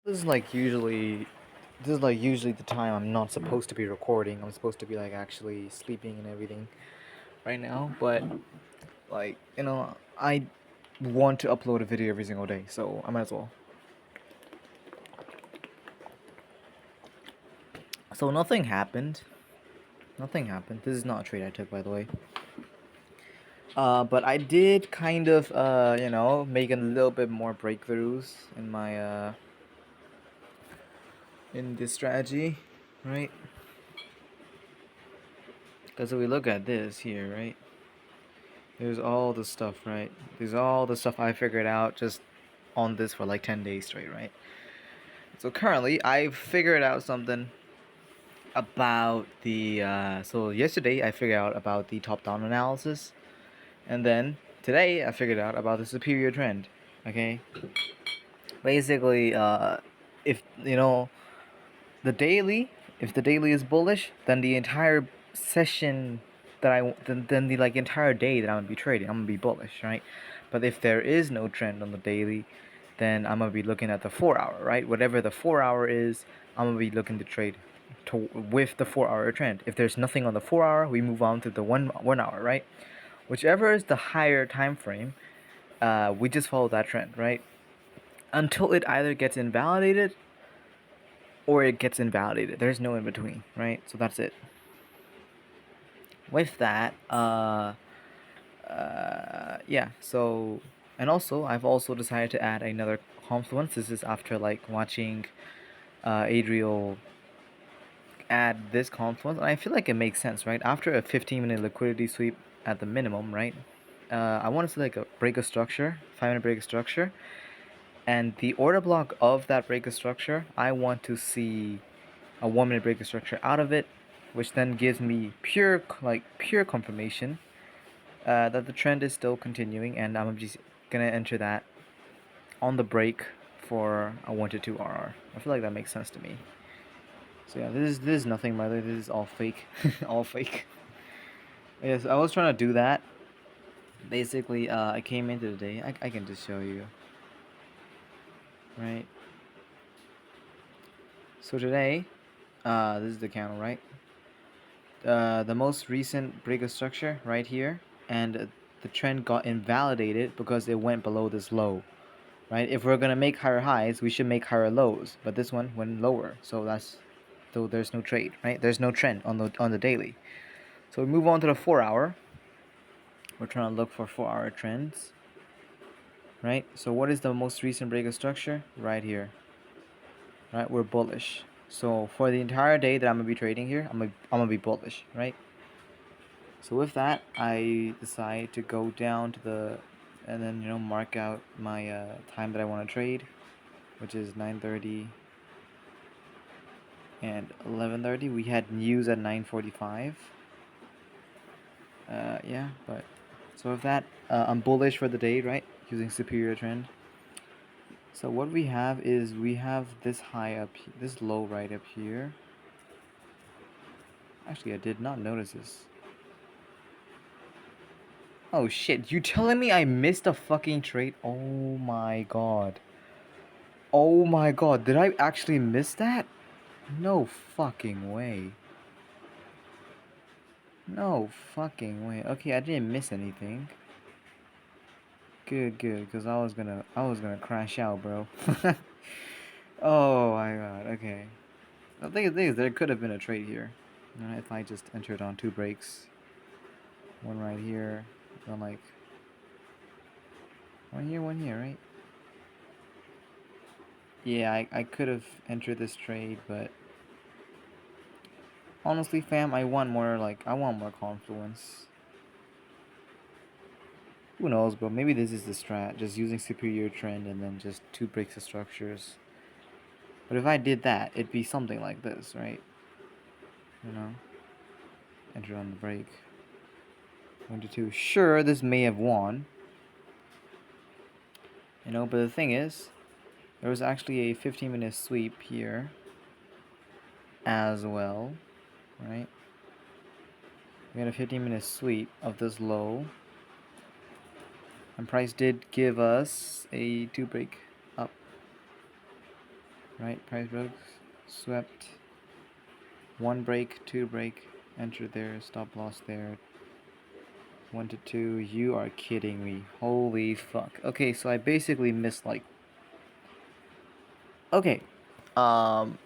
This is like usually this is like usually the time I'm not supposed to be recording. I'm supposed to be like actually sleeping and everything right now, but I want to upload a video every single day, so I might as well. So nothing happened. Nothing happened. This is not a trade I took, by the way. But I did kind of make a little bit more breakthroughs in my in this strategy, right? Because if we look at this here, right? There's all the stuff, right? There's all the stuff I figured out just on this for like 10 days straight, right? So currently, I've figured out something about the. So yesterday, I figured out about the top-down analysis, and then today, I figured out about the superior trend. Okay, basically, if the daily, if the daily is bullish, then the entire session then the like entire day that I'm gonna be trading, I'm gonna be bullish, right? But if there is no trend on the daily, then I'm gonna be looking at the 4 hour, right? Whatever the 4 hour is, I'm gonna be looking to trade with the 4 hour trend. If there's nothing on the 4 hour, we move on to the one hour, right? Whichever is the higher time frame, we just follow that trend, right? Until it either gets invalidated or it gets invalidated. There's no in between, right? So that's it. With that, yeah. So, and also, I've also decided to add another confluence. This is after like watching Adriel add this confluence, and I feel like it makes sense, right? After a 15-minute liquidity sweep at the minimum, right? I want to see like a break of structure, 5-minute break of structure, and the order block of that break of structure, I want to see a 1-minute break of structure out of it, which then gives me pure confirmation that the trend is still continuing, and I'm just gonna enter that on the break for a 1 to 2 RR. I feel like that makes sense to me. So yeah, this is nothing, by the way. This is all fake, all fake. Yes, I was trying to do that. Basically, I came into the day. I can just show you, right? So today, this is the candle, right? The most recent break of structure right here, and the trend got invalidated because it went below this low, right? If we're gonna make higher highs, we should make higher lows, but this one went lower, so that's though there's no trade, right? There's no trend on the daily. So we move on to the 4 hour. We're trying to look for 4 hour trends, right? So what is the most recent break of structure? Right here, right? We're bullish. So for the entire day that I'm gonna be trading here, I'm gonna be bullish, right? So with that, I decide to go down to the, and then mark out my time that I want to trade, which is 9:30 and 11:30. We had news at 9:45. Yeah, but so with that, I'm bullish for the day, right? Using superior trend. So what we have is we have this high up, this low right up here. Actually, I did not notice this. Oh shit, you telling me I missed a fucking trade? Oh my god. Oh my god, did I actually miss that? No fucking way. No fucking way. Okay, I didn't miss anything. Good, good, because I was gonna crash out, bro. Oh my god, okay. The thing is, there could have been a trade here. If I just entered on 2 breaks. One right here, then like one here, right? Yeah, I could have entered this trade, but honestly, fam, I want more confluence. Who knows, bro? Maybe this is the strat, just using superior trend and then just 2 breaks of structures. But if I did that, it'd be something like this, right? You know, enter on the break. 1 to 2. Sure, this may have won. But the thing is, there was actually a 15-minute sweep here as well, right? We had a 15-minute sweep of this low. And price did give us a 2 break up. right? Price broke, swept. 1 break, 2 break, enter there, stop loss there. 1 to 2. You are kidding me. Holy fuck. Okay, so I basically missed like. Okay. Um.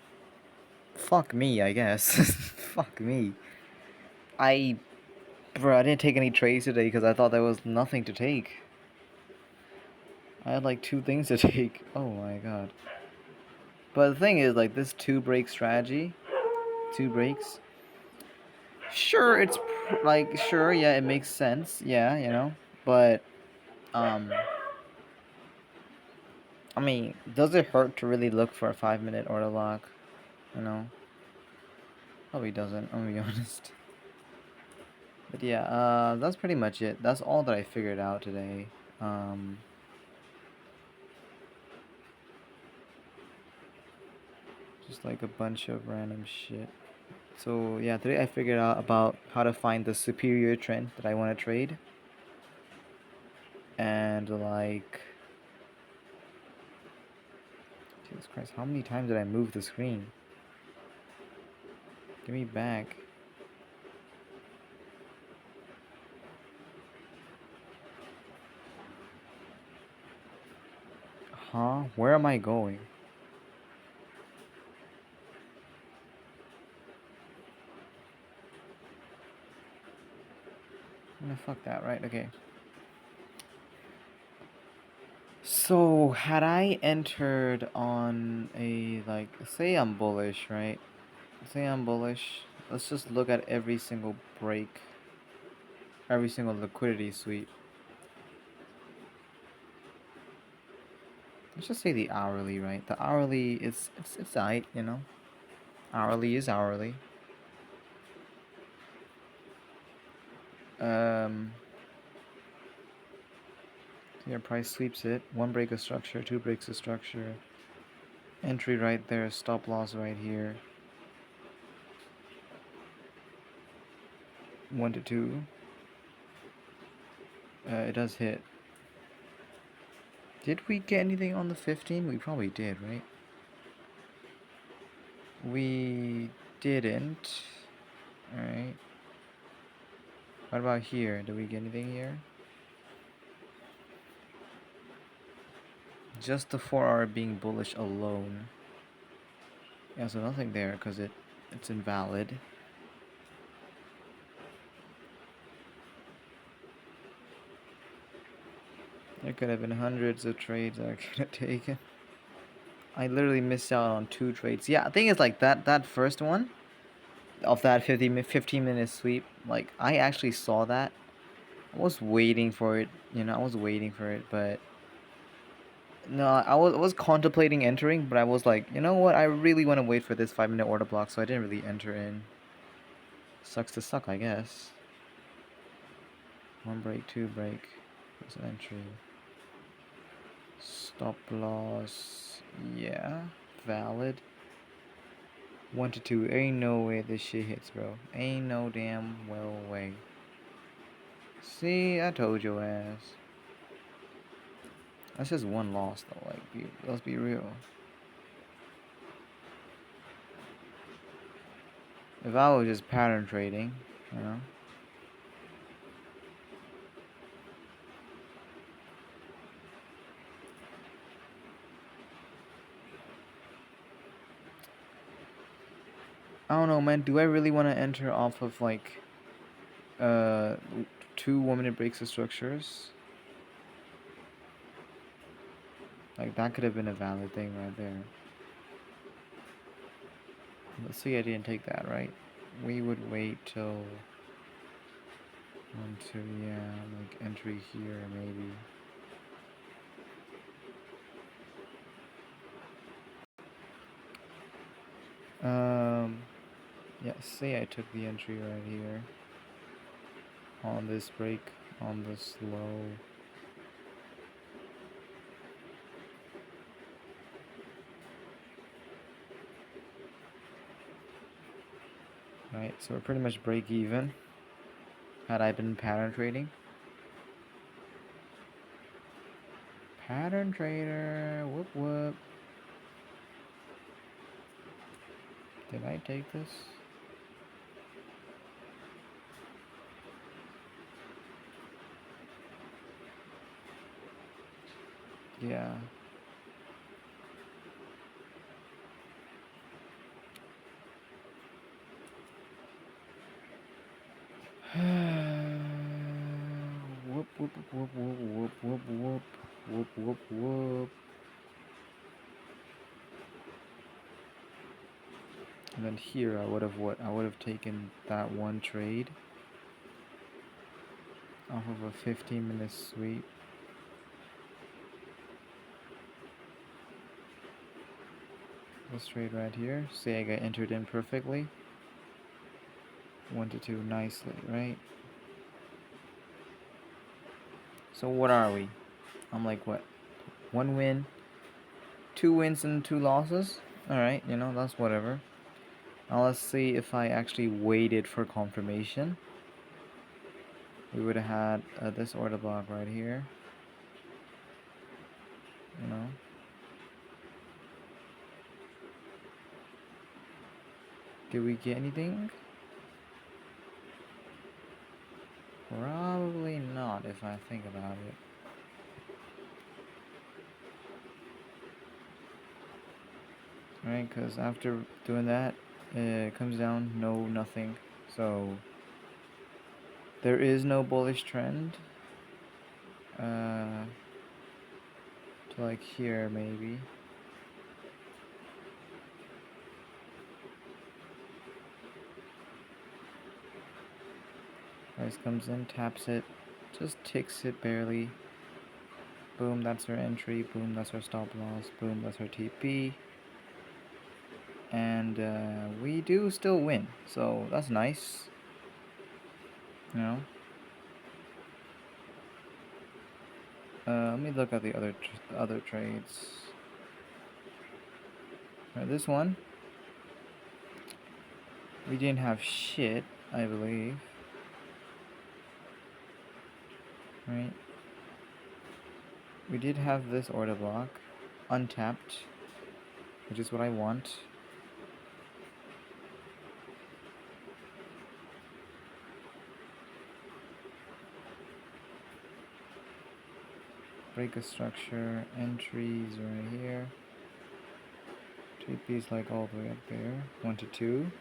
Fuck me, I guess. Fuck me. Bro, I didn't take any trades today because I thought there was nothing to take. I had like 2 things to take. Oh my god. But the thing is, like, this 2 break strategy, 2 breaks. Sure, it's like, sure, yeah, it makes sense. Yeah, you know. But, um. I mean, does it hurt to really look for a 5-minute order lock? You know? Probably doesn't, I'm gonna be honest. But yeah, that's pretty much it. That's all that I figured out today. Just like a bunch of random shit. So yeah, today I figured out about how to find the superior trend that I want to trade. And like... Jesus Christ, how many times did I move the screen? Give me back. Huh? Where am I going? Fuck that, right? Okay. So, had I entered on a, like, say I'm bullish, right? Say I'm bullish. Let's just look at every single break, every single liquidity sweep. Let's just say the hourly, right? The hourly is, it's aight, you know? Hourly is hourly. Your price sweeps it. 1 break of structure, 2 breaks of structure. Entry right there, stop loss right here. 1 to 2. It does hit. Did we get anything on the 15? We probably did, right? We didn't. Alright. What about here? Did we get anything here? Just the 4-hour being bullish alone. Yeah, so nothing there because it's invalid. There could have been hundreds of trades I could have taken. I literally missed out on 2 trades. Yeah, I think it's like that first one of that 15-minute sweep. Like, I actually saw that. I was waiting for it, you know, I was waiting for it, but no, I was contemplating entering, but I was like, you know what, I really want to wait for this 5-minute order block, so I didn't really enter in. Sucks to suck, I guess. 1 break, 2 break. There's an entry. Stop loss. Yeah, valid. 1 to 2. Ain't no way this shit hits, bro. Ain't no damn well way. See, I told your ass. That's just 1 loss, though. Like, let's be real. If I was just pattern trading, you know. I don't know, man. Do I really want to enter off of like 2 1-minute breaks of structures? Like, that could have been a valid thing right there. Let's see, I didn't take that, right? We would wait till 1, 2, yeah, like entry here maybe. Yeah, say I took the entry right here on this break, on this low. Right, so we're pretty much break even. Had I been pattern trading. Pattern trader, whoop whoop. Did I take this? Yeah. Whoop whoop whoop whoop whoop whoop whoop whoop whoop whoop. And then here I would have what? I would have taken that one trade off of a 15-minute sweep. This trade right here. Say I got entered in perfectly. 1 to 2 nicely, right? So what are we? I'm like what? 1 win, 2 wins and 2 losses? Alright, you know, that's whatever. Now let's see if I actually waited for confirmation. We would have had this order block right here. You know. Did we get anything? Probably not if I think about it. Right, because after doing that, it comes down, no, nothing. So there is no bullish trend. To like here maybe. Price comes in, taps it, just ticks it barely. Boom, that's her entry. Boom, that's her stop loss. Boom, that's her TP. And we do still win, so that's nice. You know. Let me look at the other trades. Right, this one, we didn't have shit, I believe. Right. We did have this order block, untapped, which is what I want. Break a structure, entries right here. TP's like all the way up there. 1 to 2.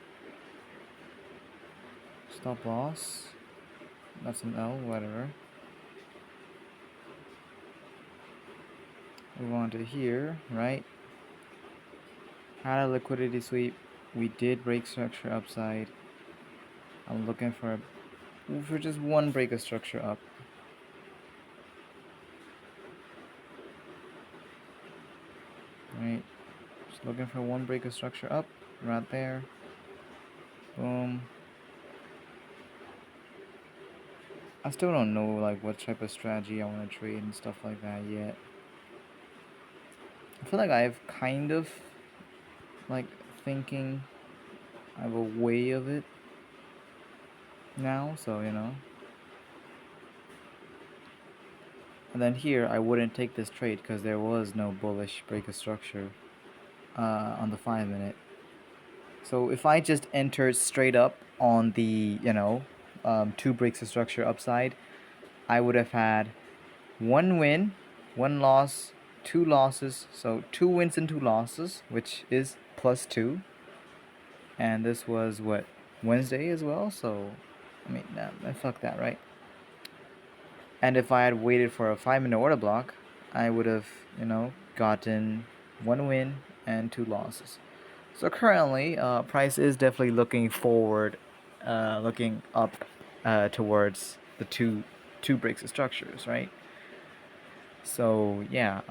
Stop loss. That's an L, whatever. Move on to here, right? Had a liquidity sweep. We did break structure upside. I'm looking for just one break a structure up. Right? Just looking for one break a structure up. Right there. Boom. I still don't know like what type of strategy I want to trade and stuff like that yet. I feel like I've kind of like thinking I have a way of it now, so you know. And then here I wouldn't take this trade because there was no bullish break of structure on the 5-minute. So if I just entered straight up on the 2 breaks of structure upside, I would have had 1 win, 1 loss, 2 losses. So 2 wins and 2 losses, which is +2. And this was what, Wednesday as well. So I mean, fuck that, right? And if I had waited for a 5-minute order block, I would have, gotten 1 win and 2 losses. So currently, price is definitely looking forward, looking up towards the two breaks of structures, right? So yeah,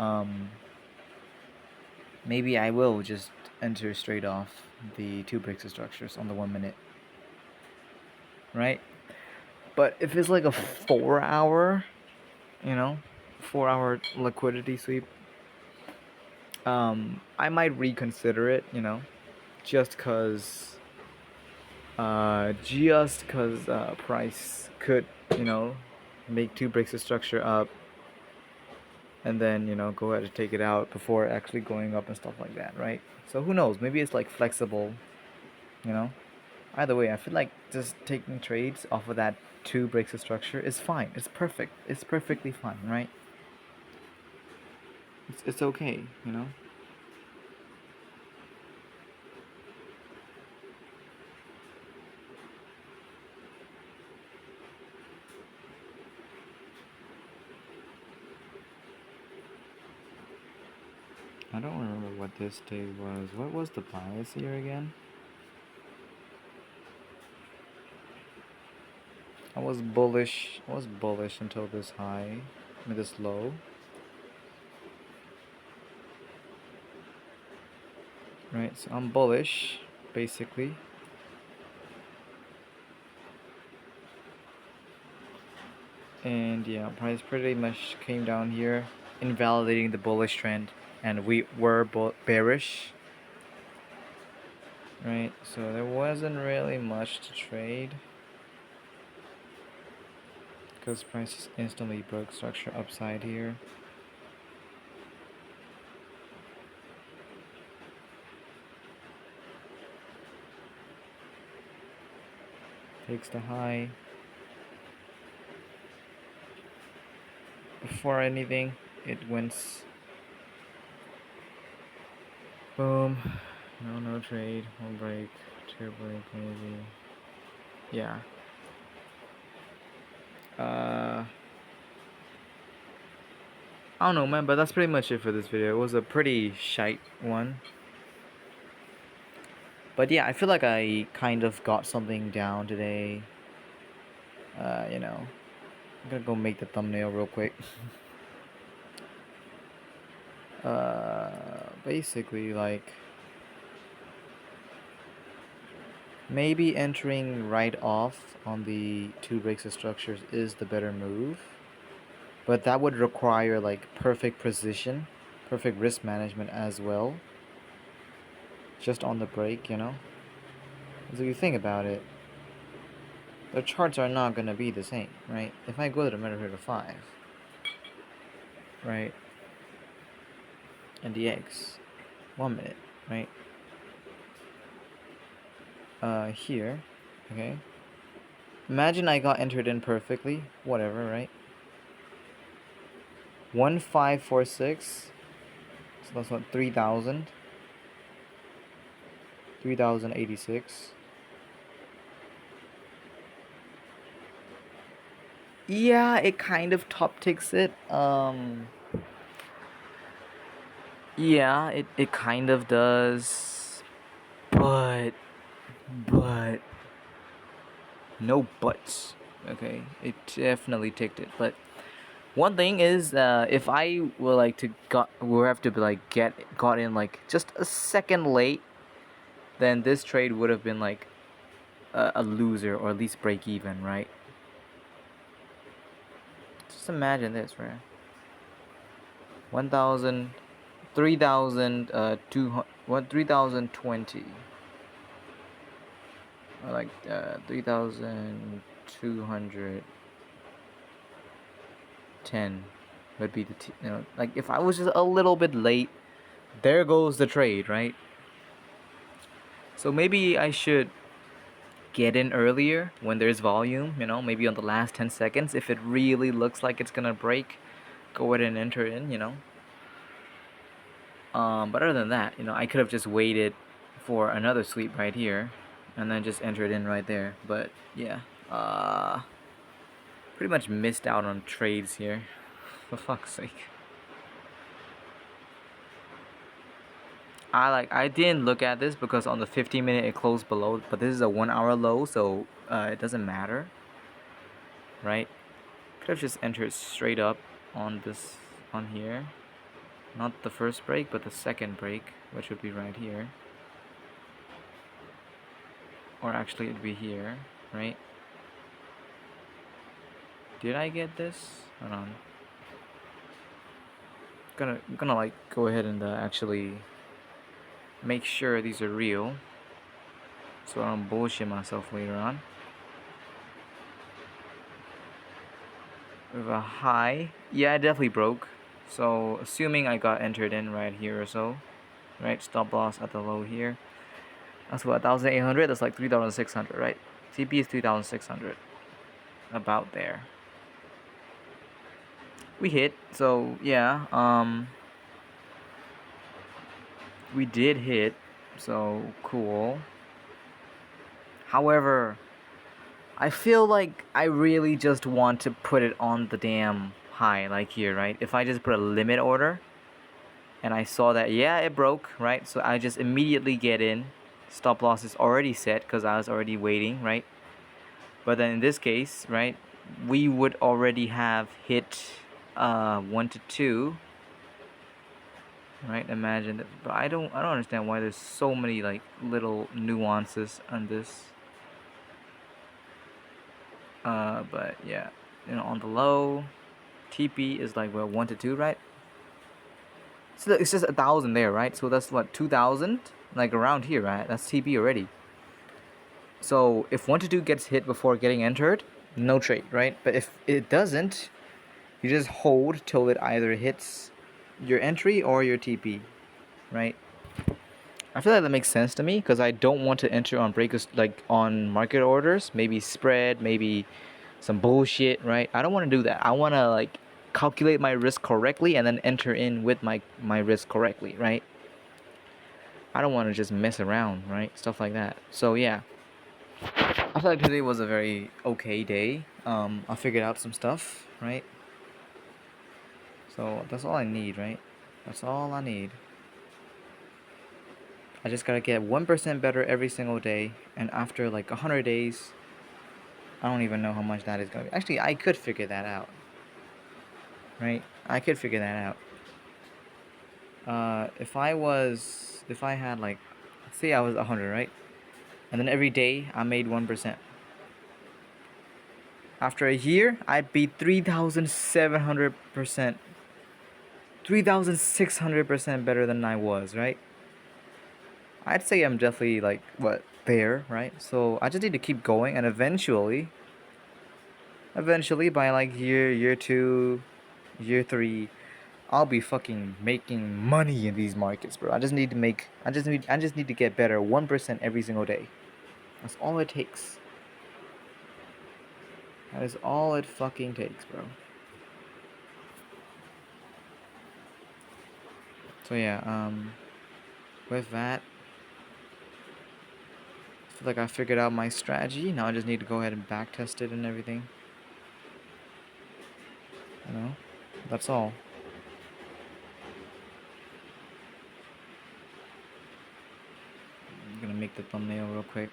maybe I will just enter straight off the 2 breaks of structures on the 1-minute, right? But if it's like a 4-hour, 4-hour liquidity sweep, I might reconsider it, just cause price could, make 2 breaks of structure up, and then go ahead and take it out before actually going up and stuff like that, right? So who knows? Maybe it's like flexible, you know. Either way, I feel like just taking trades off of that 2 breaks of structure is fine. It's perfect. It's perfectly fine, right? It's okay, you know. I don't remember what this day was. What was the bias here again? I was bullish. I was bullish until this high, I mean this low. Right, so I'm bullish, basically. And yeah, price pretty much came down here, invalidating the bullish trend, and we were bearish. Right, so there wasn't really much to trade because price instantly broke structure upside here. Takes the high. Before anything, it wins. Boom. No trade. One break. Two break, maybe. Yeah. I don't know, man, but that's pretty much it for this video. It was a pretty shite one. But yeah, I feel like I kind of got something down today. You know, I'm gonna go make the thumbnail real quick. Basically, like, maybe entering right off on the 2 breaks of structures is the better move. But that would require, like, perfect precision, perfect risk management as well. Just on the break, you know? So if you think about it, the charts are not going to be the same, right? If I go to the metadata 5, right, and the X, 1 minute, right, here, okay, imagine I got entered in perfectly, whatever, right, 1546, so that's what, 3000, 3086. Yeah, it kind of top ticks it. Yeah, it kind of does. But no buts. Okay, it definitely ticked it. But one thing is, if I were like to would have to be like got in like just a second late, then this trade would have been like a loser, or at least break even, right? Just imagine this, right? 1,000, 3,000, 3,020, or like 3,210 would be the like if I was just a little bit late, there goes the trade, right? So maybe I should get in earlier when there's volume, you know, maybe on the last 10 seconds. If it really looks like it's gonna break, go ahead and enter in, you know. But other than that, you know, I could have just waited for another sweep right here and then just entered in right there. But yeah, pretty much missed out on trades here, for fuck's sake. I didn't look at this because on the 15-minute it closed below, but this is a 1 hour low, so it doesn't matter, right? Could have just entered straight up on this, on here, not the first break but the second break, which would be right here, or actually it'd be here, right? Did I get this? Hold on. I'm gonna like go ahead and actually make sure these are real, so I don't bullshit myself later on. With a high, yeah, it definitely broke. So assuming I got entered in right here or so, right? Stop loss at the low here. That's what, 1,800. That's like 3,600, right? TP is 3,600, about there. We hit, so yeah. We did hit, so cool. However, I feel like I really just want to put it on the damn high, like here, right? If I just put a limit order, and I saw that, yeah, it broke, right? So I just immediately get in. Stop loss is already set because I was already waiting, right? But then in this case, right, we would already have hit 1 to 2, right? Imagine that. But I don't understand why there's so many like little nuances on this. But yeah, on the low, TP is like, well, 1 to 2, right? So it's just 1,000 there, right? So that's what, 2,000, like around here, right? That's TP already. So if 1 to 2 gets hit before getting entered, no trade, right? But if it doesn't, you just hold till it either hits your entry or your TP, right? I feel like that makes sense to me because I don't want to enter on breakers, like on market orders, maybe spread, maybe some bullshit, right? I don't want to do that. I want to like calculate my risk correctly and then enter in with my risk correctly, right? I don't want to just mess around, right? Stuff like that. So yeah, I feel like today was a very okay day. I figured out some stuff, right? So that's all I need, right? That's all I need. I just gotta get 1% better every single day, and after like 100 days, I don't even know how much that is gonna be. Actually, I could figure that out, right? I could figure that out. If I had like, say I was 100, right? And then every day I made 1%. After a year, I'd be 3,700%, 3,600% better than I was, right? I'd say I'm definitely like, what, there, right? So I just need to keep going, and eventually by like year 2, year 3, I'll be fucking making money in these markets, bro. I just need to get better 1% every single day. That's all it takes. That is all it fucking takes, bro. So yeah, with that, I feel like I figured out my strategy. Now I just need to go ahead and back test it and everything. That's all. I'm gonna make the thumbnail real quick.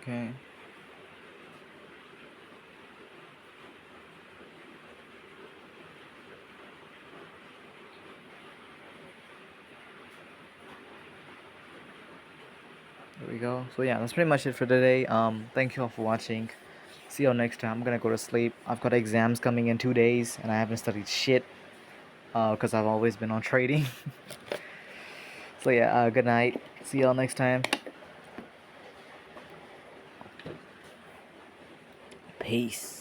Okay. There we go. So yeah, that's pretty much it for today. Thank you all for watching. See you all next time. I'm gonna go to sleep. I've got exams coming in 2 days, and I haven't studied shit. Because I've always been on trading. So yeah, good night. See y'all next time. Peace.